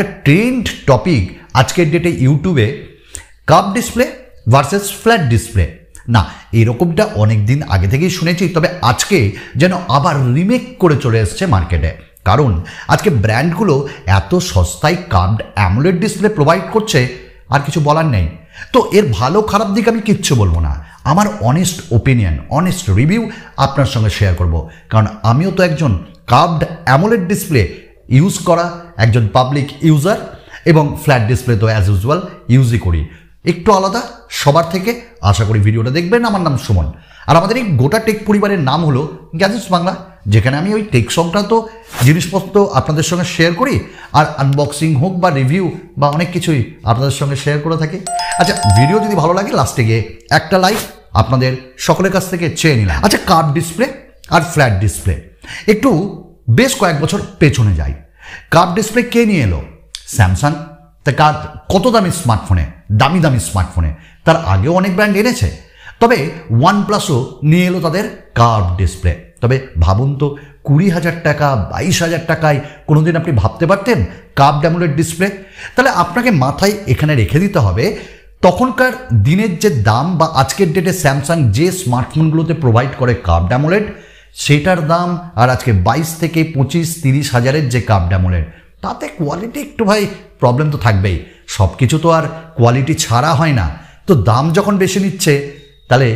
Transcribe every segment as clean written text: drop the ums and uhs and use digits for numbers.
একটা trend topic আজকের ডেটে ইউটিউবে curve display versus flat display. না, এরকমটা অনেক দিন আগে থেকেই শুনেছি, তবে আজকে যেন আবার রিমেক করে চলে এসছে মার্কেটে। কারণ আজকে ব্র্যান্ডগুলো এত সস্তায় কার্ভড অ্যামোলেড ডিসপ্লে প্রোভাইড করছে, আর কিছু বলার নেই। তো এর ভালো খারাপ দিক আমি কিচ্ছু বলবো না, আমার অনেস্ট ওপিনিয়ন, অনেস্ট রিভিউ আপনার সঙ্গে শেয়ার করব। কারণ আমিও তো একজন কার্ভড অ্যামোলেড ডিসপ্লে ইউজ করা একজন পাবলিক ইউজার, এবং ফ্ল্যাট ডিসপ্লে তো অ্যাজ ইউজুয়াল ইউজই করি, একটু আলাদা সবার থেকে। আশা করি ভিডিওটা দেখবেন। আমার নাম সুমন, আর আমাদের এই গোটা টেক পরিবারের নাম হলো গ্যাজেটস বাংলা, যেখানে আমি ওই টেক সংক্রান্ত জিনিসপত্র আপনাদের সঙ্গে শেয়ার করি, আর আনবক্সিং হোক বা রিভিউ বা অনেক কিছুই আপনাদের সঙ্গে শেয়ার করে থাকি। আচ্ছা, ভিডিও যদি ভালো লাগে লাস্টে গিয়ে একটা লাইক আপনাদের সকলের কাছ থেকে চেয়ে নিলাম। আচ্ছা, কার্ভ ডিসপ্লে আর ফ্ল্যাট ডিসপ্লে একটু বেশ কয়েক বছর পেছনে যাই। কার্ভ ডিসপ্লে কে নিয়ে এলো? স্যামসাং। তা কত দামি স্মার্টফোনে, দামি দামি স্মার্টফোনে তার আগেও অনেক ব্র্যান্ড এনেছে, তবে ওয়ানপ্লাসও নিয়ে এলো তাদের কার্ভ ডিসপ্লে। তবে ভাবুন তো, 20,000 টাকা 22,000 টাকায় কোনোদিন আপনি ভাবতে পারতেন কার্ভড অ্যামোলেড ডিসপ্লে? তাহলে আপনাকে মাথায় এখানে রেখে দিতে হবে তখনকার দিনের যে দাম, বা আজকের ডেটে স্যামসাং যে স্মার্টফোনগুলোতে প্রোভাইড করে কার্ভড অ্যামোলেড সেটার দাম, আর আজকে 22 থেকে 25-30 হাজারের যে কার্ভড অ্যামোলেড, তাতে কোয়ালিটি একটু ভাই প্রবলেম তো থাকবেই। সব কিছু তো আর কোয়ালিটি ছাড়া হয় না। তো দাম যখন বেশি নিচ্ছে তাহলে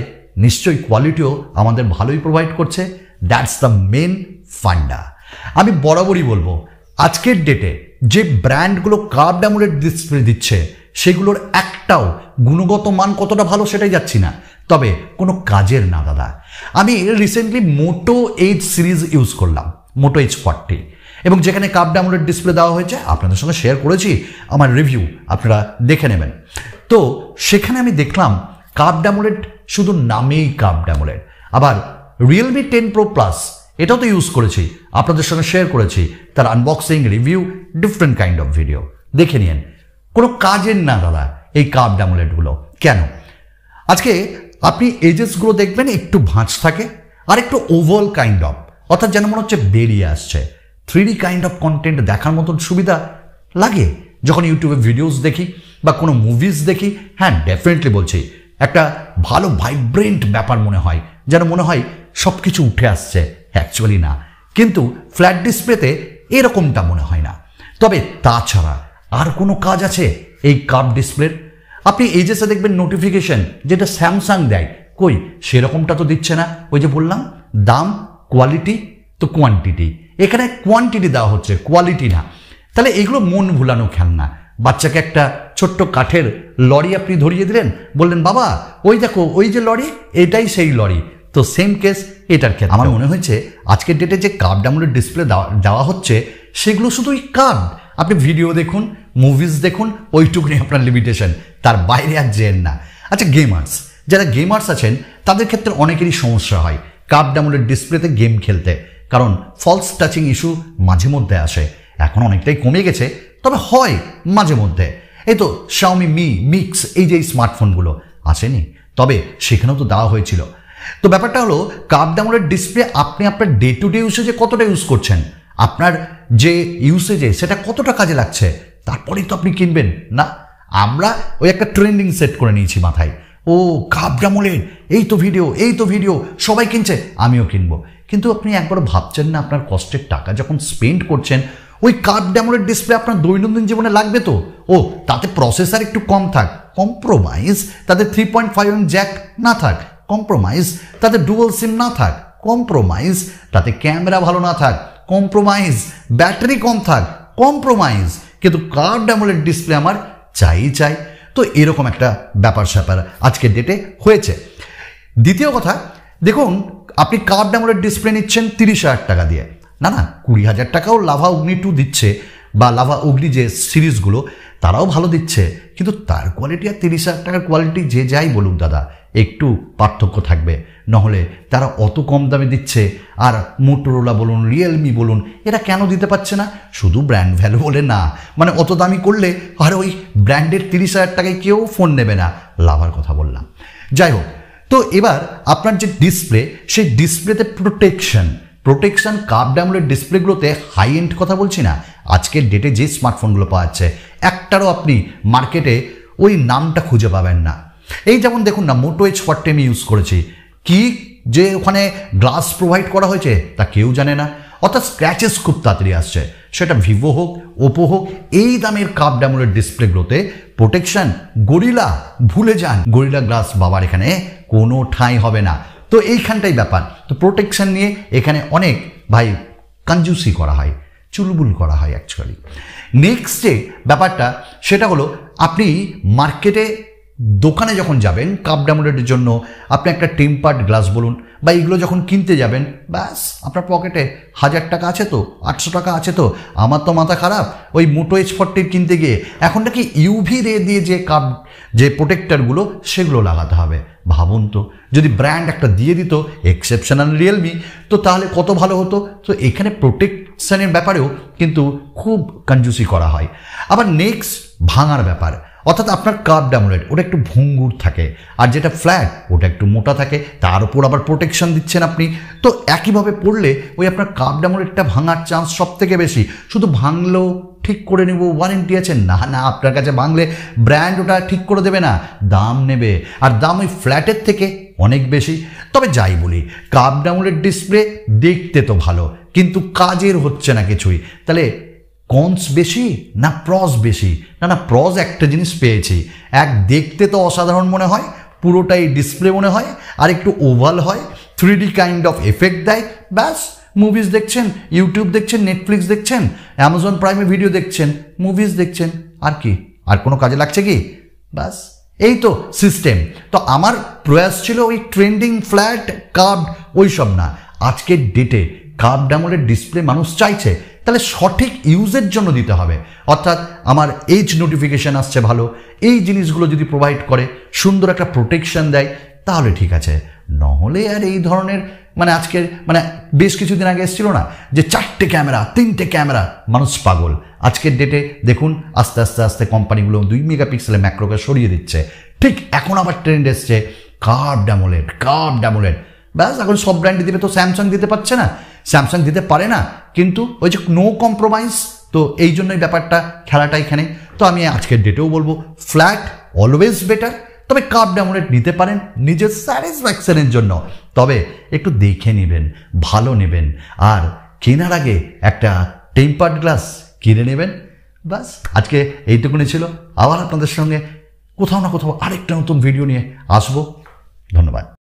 নিশ্চয়ই কোয়ালিটিও আমাদের ভালোই প্রোভাইড করছে। দ্যাটস দ্য মেন ফান্ডা। আমি বরাবরই বলবো, আজকের ডেটে যে ব্র্যান্ডগুলো কার্ভড অ্যামোলেড ডিসপ্লে দিচ্ছে সেগুলোর একটাও গুণগত মান কতটা ভালো সেটাই যাচ্ছি না, তবে কোনো কাজের না দাদা। আমি রিসেন্টলি মোটো এজ সিরিজ ইউজ করলাম, মোটো এজ 40, এবং যেখানে কার্ভড অ্যামোলেড ডিসপ্লে দেওয়া হয়েছে আপনাদের সঙ্গে শেয়ার করেছি আমার রিভিউ, আপনারা দেখে নেবেন। তো সেখানে আমি দেখলাম কার্ভড অ্যামোলেড শুধু নামেই কার্ভড অ্যামোলেড। আবার Realme 10 Pro Plus এটাও তো ইউজ করেছি, আপনাদের সঙ্গে শেয়ার করেছি তার unboxing, review, different kind of video, দেখে নিন। কোনো কাজের না দাদা এই কার্ভড অ্যামোলেডগুলো। কেন? আজকে আপনি এজেসগুলো দেখবেন একটু ভাঁজ থাকে, আর একটু ওভাল কাইন্ড অফ, অর্থাৎ যেন মনে হচ্ছে বেরিয়ে আসছে। 3D কাইন্ড অফ কন্টেন্ট দেখার মতন সুবিধা লাগে যখন ইউটিউবে ভিডিওস দেখি বা কোনো মুভিজ দেখি। হ্যাঁ, ডেফিনেটলি বলছি, একটা ভালো ভাইব্রেন্ট ব্যাপার মনে হয়, যেন মনে হয় সব কিছু উঠে আসছে। অ্যাকচুয়ালি না, কিন্তু ফ্ল্যাট ডিসপ্লেতে এরকমটা মনে হয় না। তবে তাছাড়া আর কোনো কাজ আছে এই কার্ভ ডিসপ্লের? আপনি এজেসে দেখবেন নোটিফিকেশন যেটা স্যামসাং দেয়, কই সেরকমটা তো দিচ্ছে না। ওই যে বললাম দাম, কোয়ালিটি তো কোয়ান্টিটি, এখানে কোয়ান্টিটি দেওয়া হচ্ছে, কোয়ালিটি না। তাহলে এগুলো মন ভুলানো খেলনা। বাচ্চাকে একটা ছোট্ট কাঠের লরি আপনি ধরিয়ে দিলেন, বললেন বাবা ওই দেখো ওই যে লরি, এটাই সেই লরি। তো সেম কেস এটার ক্ষেত্রে। আমার মনে হয়েছে আজকের ডেটে যে কার্ভড অ্যামোলেড ডিসপ্লে দেওয়া হচ্ছে সেগুলো শুধুই কার্ভ। আপনি ভিডিও দেখুন, মুভিজ দেখুন, ওইটুকুনি আপনার লিমিটেশন, তার বাইরে আর যেন না। আচ্ছা, গেমার্স, যারা গেমার্স আছেন তাদের ক্ষেত্রে অনেকেরই সমস্যা হয় কার্ভড অ্যামোলেড ডিসপ্লেতে গেম খেলতে, কারণ ফলস টাচিং ইস্যু মাঝে মধ্যে আসে। এখন অনেকটাই কমে গেছে, তবে হয় মাঝে মধ্যে। এই তো Xiaomi Mi Mix, এই যে স্মার্টফোনগুলো আসেনি, তবে সেখানেও তো দেওয়া হয়েছিল। তো ব্যাপারটা হলো কার্ভড অ্যামোলেড ডিসপ্লে আপনি আপনার ডে টু ডে ইউসেজে কতটা ইউজ করছেন, আপনার যে ইউসেজে সেটা কতটা কাজে লাগছে, তারপরেই তো আপনি কিনবেন না। আমরা ওই একটা ট্রেন্ডিং সেট করে নিয়েছি মাথায়, ও কার্ভড অ্যামোলেড, এই তো ভিডিও সবাই কিনছে, আমিও কিনবো। কিন্তু আপনি একবার ভাবছেন না আপনার কষ্টের টাকা যখন স্পেন্ড করছেন, ওই কার্ভড অ্যামোলেড ডিসপ্লে আপনার দৈনন্দিন জীবনে লাগবে তো। ও তাতে প্রসেসর একটু কম থাক, কম্প্রোমাইজ। তাদের 3.5mm জ্যাক না থাক, কম্প্রোমাইজ। তাদের ডুয়াল সিম না থাক, কম্প্রোমাইজ। তাতে ক্যামেরা ভালো না থাক, কম্প্রোমাইজ। ব্যাটারি কম থাক, কম্প্রোমাইজ। কিন্তু কার্ভড অ্যামোলেড ডিসপ্লে আমার চাই। তো এরকম একটা ব্যাপার স্যাপার আজকের ডেটে হয়েছে। দ্বিতীয় কথা, দেখুন আপনি কার্ভড অ্যামোলেড ডিসপ্লে নিচ্ছেন 30,000 টাকা দিয়ে, না 20,000 টাকাও লাভা অগ্নি 2 দিচ্ছে, বা লাভা অগ্নি যে সিরিজগুলো তারাও ভালো দিচ্ছে, কিন্তু তার কোয়ালিটি আর 30,000 টাকার কোয়ালিটি যে যাই বলুক দাদা, একটু পার্থক্য থাকবে। নহলে তারা অত কম দামে দিচ্ছে, আর মোটোরোলা বলুন, রিয়েলমি বলুন, এরা কেন দিতে পারছে না? শুধু ব্র্যান্ড ভ্যালু বলে না, মানে অত দামি করলে আর ওই ব্র্যান্ডের 30,000 টাকায় কেউ ফোন নেবে না, লাভার কথা বললাম। যাই হোক, তো এবার আপনার যে ডিসপ্লে, সেই ডিসপ্লেতে প্রোটেকশন প্রোটেকশন কার্ভড অ্যামোলেড ডিসপ্লেগুলোতে হাই এন্ড কথা বলছি না, আজকের ডেটে যে স্মার্টফোনগুলো পাওয়া যাচ্ছে একটারও আপনি মার্কেটে ওই নামটা খুঁজে পাবেন না। এই যেমন দেখুন না, মোটো এজ 40 আমি ইউজ করেছি, কি যে ওখানে গ্লাস প্রোভাইড করা হয়েছে তা কেউ জানে না, অর্থাৎ স্ক্র্যাচেস খুব তাড়াতাড়ি আসছে, সেটা ভিভো হোক ওপো হোক। এই দামের কার্ভড অ্যামোলেড ডিসপ্লেগুলোতে প্রোটেকশন গরিলা ভুলে যান, গরিলা গ্লাস বাবার এখানে কোনো ঠাঁই হবে না। তো এইখানটাই ব্যাপার। তো প্রোটেকশন নিয়ে এখানে অনেক ভাই কনজুসি করা হয়, চুলবুল করা হয় অ্যাকচুয়ালি। নেক্সট যে ব্যাপারটা সেটা হলো, আপনি মার্কেটে দোকানে যখন যাবেন কার্ভড অ্যামোলেডের জন্য, আপনি একটা টেম্পার্ড গ্লাস বলুন বা এগুলো যখন কিনতে যাবেন, ব্যাস আপনার পকেটে 1000 টাকা আছে তো, 800 টাকা আছে তো। আমার তো মাথা খারাপ ওই মোটো এজ 40 কিনতে গিয়ে এখন নাকি ইউভি রে দিয়ে যে যে প্রোটেক্টরগুলো সেগুলো লাগাতে হবে। ভাবুন তো, যদি ব্র্যান্ড একটা দিয়ে দিত এক্সেপশনাল রিয়েলমি, তো তাহলে কত ভালো হতো। তো এখানে প্রোটেকশনের ব্যাপারেও কিন্তু খুব কনজুসি করা হয়। আবার নেক্সট ভাঙার ব্যাপার, অর্থাৎ আপনার কার্ভড অ্যামোলেড ওটা একটু ভঙ্গুর থাকে, আর যেটা ফ্ল্যাট ওটা একটু মোটা থাকে, তার উপর আবার প্রোটেকশন দিচ্ছেন আপনি। তো একইভাবে পড়লে ওই আপনার কার্ভড অ্যামোলেডটা ভাঙার চান্স সব থেকে বেশি। শুধু ভাঙলেও ঠিক করে নেব, ওয়ারেন্টি আছে না, না আপনার কাছে ভাঙলে ব্র্যান্ড ওটা ঠিক করে দেবে না, দাম নেবে, আর দাম ওই ফ্ল্যাটের থেকে অনেক বেশি। তবে যাই বলি, কার্ভড অ্যামোলেড ডিসপ্লে দেখতে তো ভালো, কিন্তু কাজের হচ্ছে না কিছুই। তাহলে কনস বেশি না প্রস বেশি? না, প্রস একটা জিনিস পেয়েছি, এক দেখতে তো অসাধারণ মনে হয়, পুরোটাই ডিসপ্লে মনে হয়, আর একটু ওভাল হয়, 3D কাইন্ড অফ এফেক্ট দেয়, ব্যাস মুভিজ দেখছেন, ইউটিউব দেখছেন, নেটফ্লিক্স দেখছেন, অ্যামাজন প্রাইমে ভিডিও দেখছেন, মুভিজ দেখছেন, আর কি? আর কোনো কাজে লাগছে কি? ব্যাস এই তো সিস্টেম। তো আমার প্রয়াস ছিল ওই ট্রেন্ডিং ফ্ল্যাট কার্ভড ওই সব না। আজকের ডেটে কার্ভড অ্যামোলেড ডিসপ্লে মানুষ চাইছে, তাহলে সঠিক ইউজের জন্য দিতে হবে। অর্থাৎ আমার এজ নোটিফিকেশান আসছে ভালো, এই জিনিসগুলো যদি প্রোভাইড করে, সুন্দর একটা প্রোটেকশন দেয়, তাহলে ঠিক আছে। নহলে আর এই ধরনের আজকের বেশ কিছুদিন আগে এসেছিল না যে 4টে ক্যামেরা 3টে ক্যামেরা, মানুষ পাগল। আজকের ডেটে দেখুন আস্তে আস্তে আস্তে কোম্পানিগুলো 2 মেগাপিক্সেলের ম্যাক্রোকে সরিয়ে দিচ্ছে। ঠিক এখন আবার ট্রেন্ড এসছে কার্ভড অ্যামোলেড। ব্যাস এখন সব ব্র্যান্ডই দিবে, তো স্যামসাং দিতে পারছে না, স্যামসাং দিতে পারে না, কিন্তু ওই যে নো কম্প্রোমাইজ। তো এই জন্যই ব্যাপারটা, খেলাটা এখানে। তো আমি আজকের ডেটেও বলবো ফ্ল্যাট অলওয়েজ বেটার, তবে কার্ভড অ্যামোলেড নিতে পারেন নিজের স্যাটিসফ্যাকশনের জন্য, তবে একটু দেখে নেবেন, ভালো নেবেন, আর কেনার আগে একটা টেম্পার্ড গ্লাস কিনে নেবেন। বাস আজকে এইটুকুনি ছিল। আবার আপনাদের সঙ্গে কোথাও না কোথাও আরেকটা নতুন ভিডিও নিয়ে আসবো। ধন্যবাদ।